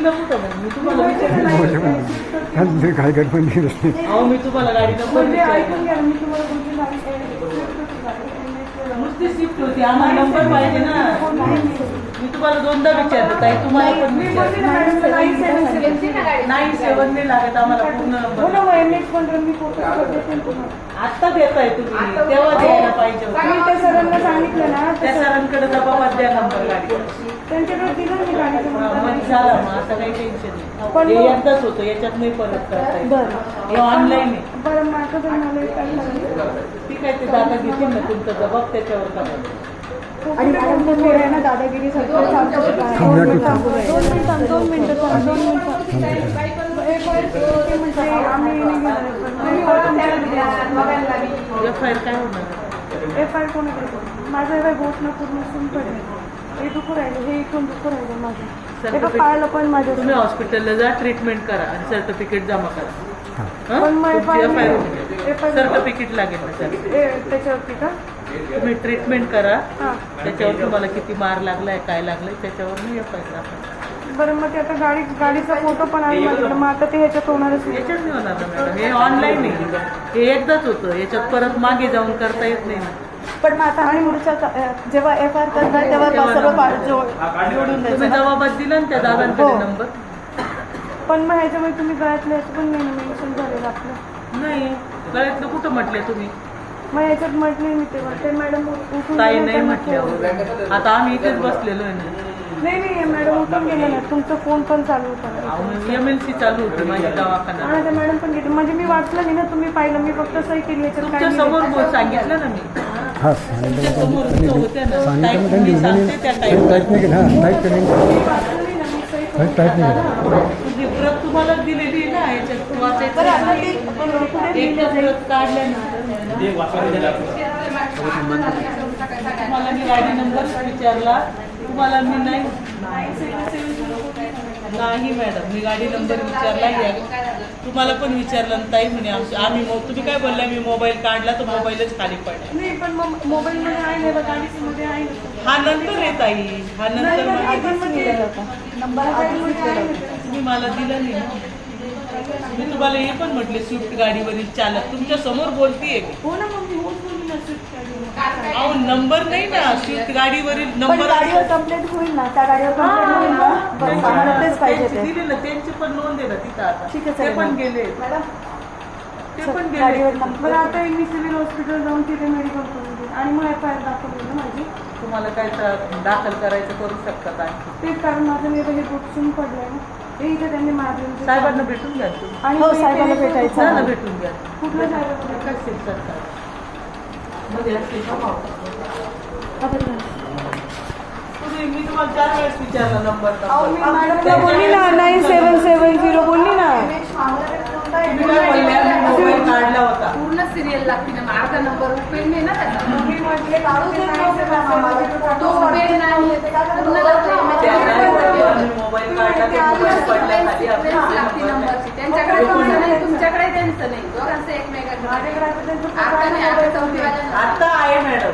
नको का मग? मी तुम्हाला विचारलं काय गडबड अहो मी तुम्हाला गाडी नंबर ऐकून घ्या मी तुम्हाला बोलली नुसती शिफ्ट होती आम्हाला नंबर पाहिजे ना. मी तुम्हाला दोनदा विचारलं ताई तुम्हाला पण विचारलं 97 नाही लागत आम्हाला पूर्ण नंबर. आत्ता देताय तुम्ही तेव्हा द्यायला पाहिजे होतं. त्या सरांना सांगितलं ना त्या सरांकडे जबाबात द्या नंबर गाडी. त्यांच्याकडे दिलं मी गाडीचा मग झालं मग आता काही टेन्शन नाही. हे एकदाच होतं याच्यात नाही परत करता येईल. हे ऑनलाईन आहे. बरं माझं जर मला एक काय लागलं ठीक आहे ते दादा घेतील ना तुमचा जबाब त्याच्यावर करा. आणि मॅडम पण थोड्या ना दादागिरी सगळं दोन मिनिटं म्हणजे आम्ही FIR काय होणार? FIR कोणाकडे माझं एवढं गोष्ट पूर्ण सुन पडले हे दुखू राहिलं हे इथून दुखू राहिलं माझं हे पाहिलं पण माझं तुम्ही हॉस्पिटलला जा ट्रीटमेंट करा आणि सर्टिफिकेट जमा करा. पण मग सर्टिफिकेट लागेल ना सर त्याच्यावरती का तुम्ही ट्रीटमेंट करा हां त्याच्यावर तुम्हाला किती मार लागलाय काय लागलाय त्याच्यावर मी FIR टाका. बरं मग ते आता गाडीचा फोटो पण आहे माझ्याकडे मग आता ते ह्याच्यात होणारच नाही. याच्यात नाही होणार ना मॅडम हे ऑनलाईन आहे. हे एकदाच होतं याच्यात परत मागे जाऊन करता येत नाही ना. पण मग आता आणि पुढच्या जेव्हा FIR करणार तेव्हा सर्व जोडून तुम्ही द्यायचं जबाबात दिला ना त्या दादांकडे नंबर. पण मग ह्याच्यामध्ये तुम्ही गळ्यातलं ह्याचं पण मेन्शन झालेलं आपलं नाही गळ्यातलं कुठं म्हटले तुम्ही? मग ह्याच्यात म्हटले मी तेव्हा ते मॅडम उठून ताई गेले नाही त्यांना म्हटल्यावर आता आम्ही इथेच बसलेलो आहे ना. नाही मॅडम उठून गेले ना तुमचा फोन पण चालू होता MLC चालू होती माझी दवाखाना. आणि त्या मॅडम पण गेले म्हणजे मी वाचलं नाही ना तुम्ही पाहिलं मी फक्त सही केली याच्यात तुमच्या काय समोर सांगितलं ना मी. हां तुमच्या समोर होत्या ना सांगितलं ताई, मी सांगते त्या टाईप टाईप नाही केलं हां टाईप केलं वाचलं नाही ना मी सही टाईप नाही केलं. तुझी प्रत तुम्हाला दिलेली आहे ना याच्यात वाचायचं. एक प्रत काढल्यानंतर तुम्हाला मी गाडी नंबर विचारला तुम्हाला मी नाही मॅडम मी गाडी नंबर विचारला तुम्हाला पण विचारलं ना ताई म्हणे आम्ही तुम्ही काय बोलला मी मोबाईल काढला तर मोबाईलच खाली पडला. नाही पण मग मोबाईलमध्ये आहे ना गाडीमध्ये आहे ना हा नंतर आहे ताई हा नंतर तुम्ही मला दिलं नाही ना. मी तुम्हाला हे पण म्हटले स्विफ्ट गाडीवरील चालक तुमच्या समोर बोलतीये मी. हो ना मग मी होत बोलली ना स्विफ्ट गाडी अहो नंबर नाही ना स्विफ्ट गाडीवरील पण नंबर गाडीवर कंप्लेंट होईल ना त्या गाडीवर कंप्लेंट होईल ना बरं आम्हाला तेच पाहिजे ते दिले ना त्यांची पण नोंद आहे ना तिथं आता. ठीक आहे, ते चालेल. पण गेले मॅडम ते पण गेले. गाडीवर बरं आता मी सिव्हिल हॉस्पिटल जाऊन तिथे मेडिकल करून देईन आणि मग FIR दाखवली ना माझी तुम्हाला काय दाखल करायचं करू शकता काय तेच कारण माझं मी हे बुकसून पडलंय ना ते इथे त्यांनी मारले साहेबांना भेटून घ्या तुम्ही. आणि हो, ते साहेबांना इथे भेटायचं. चला भेटून घ्या. कुठल्या साहेबांना कसे सरकार मध्ये असतील का भाव? तुम्ही मी तुम्हाला 4 वेळेस विचारला नंबर मॅडमला बोलली ना 9770 बोलली ना तुम्ही काय बोलल्या मी मोबाईल काढला होता. पूर्ण सिरियल लागते ना अर्धा नंबर पेन नाही ना त्याचा मी म्हटले तो पेन नाही पूर्ण लागते मी मोबाईल काढला ते मोबाईल पडला खाली लागते आपल्या नंबरची त्यांच्याकडे तुमचं नाही तुमच्याकडे त्यांचं नाही दोघांचं एकमेकांकडे आता नाही आता चौथीवाल्यांना आता आहे मॅडम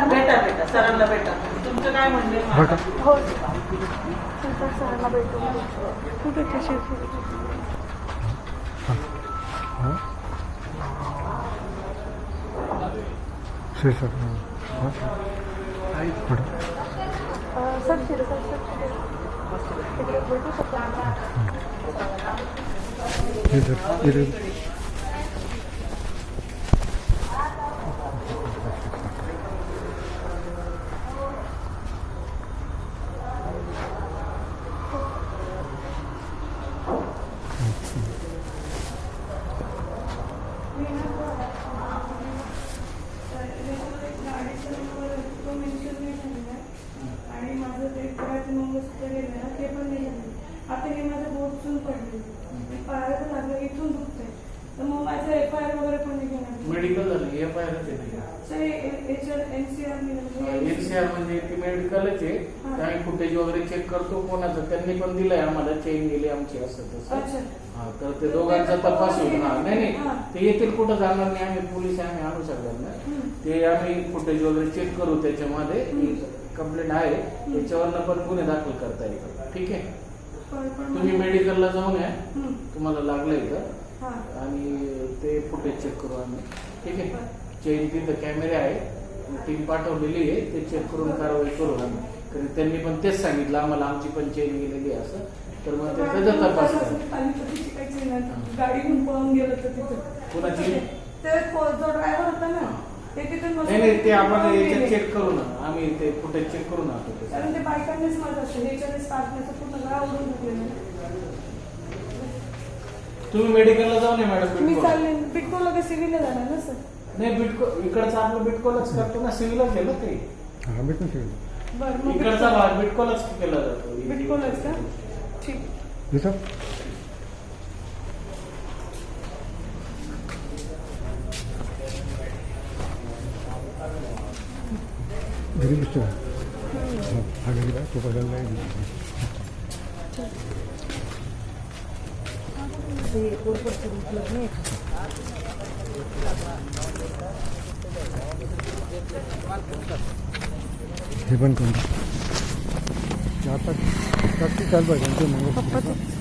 भेटा भेटा सरांना भेटा तुमचं काय म्हणणे हो सरांना भेटू कुठे सर सर सर भेटू शकतो इधर आणि माझं ते करायचं नंबर सुद्धा गेलं ना ते पण नाही झालं. आता हे माझं बोटसून पडले पायाचं लागलं इथून दुखतंय तर मग माझं FIR वगैरे पण नाही घेणार मेडिकल झालं FIR NCR NCR म्हणजे ती मेडिकलच आहे आणि फुटेज वगैरे चेक करतो कोणाचं त्यांनी पण दिलंय आम्हाला चेन गेली आमची असं तसं अच्छा हा तर ते दोघांचा तपास होईल ना नाही ते येतील कुठं जाणार नाही आम्ही पोलीस आम्ही आणू सगळ्यांना ते आम्ही फुटेज वगैरे चेक करू त्याच्यामध्ये कंप्लेंट आहे त्याच्यावरनं पण गुन्हे दाखल करता येईल. ठीक आहे, पण तुम्ही मेडिकलला जाऊन या, हं. तुम्हाला लागलं इथं हा. आणि ते फुटेज चेक करू आम्ही. ठीक आहे, चेन तिथं कॅमेरे आहे, टीम पाठवलेली आहे, ते चेक करून कारवाई करू आम्ही. कारण त्यांनी पण तेच सांगितलं आम्हाला, आमची पण चेन गेलेली आहे असं. तर मग त्याचा तपास करा. आणि कधीची काही चेन नाही. गाडी घेऊन पळून गेलं तर तिथं कोणाची? ते जो ड्रायव्हर होता ना ते तिथून नाही नाही, ते आपण पळून याच्यात गेले. चेक करू ना, आम्ही ते फुटेज चेक करू ना आता ते. कारण ते बायकांनीच माझं असतं ह्याच्याने स्टार्टण्याचं पूर्ण गावडून घेतलेलं. तुम्ही मेडिकलला जाऊन या मॅडम. मी बिटको चालले बिटकोला का सिव्हिलला जाणार ना सर. नाही, बिटको इकडचं आपलं बिटकोलाच करतो ना, सिव्हिलच आहे ना ते. हां भेटून शिकलो बरं मग इकडचा भाग बिटकोलाच केला जातो. बिटकोलाच का? ठीक. इथं घरी दिसतो हा घरी का तो बदलला नाही. हे पण कोणतं आता चालू पाहिजे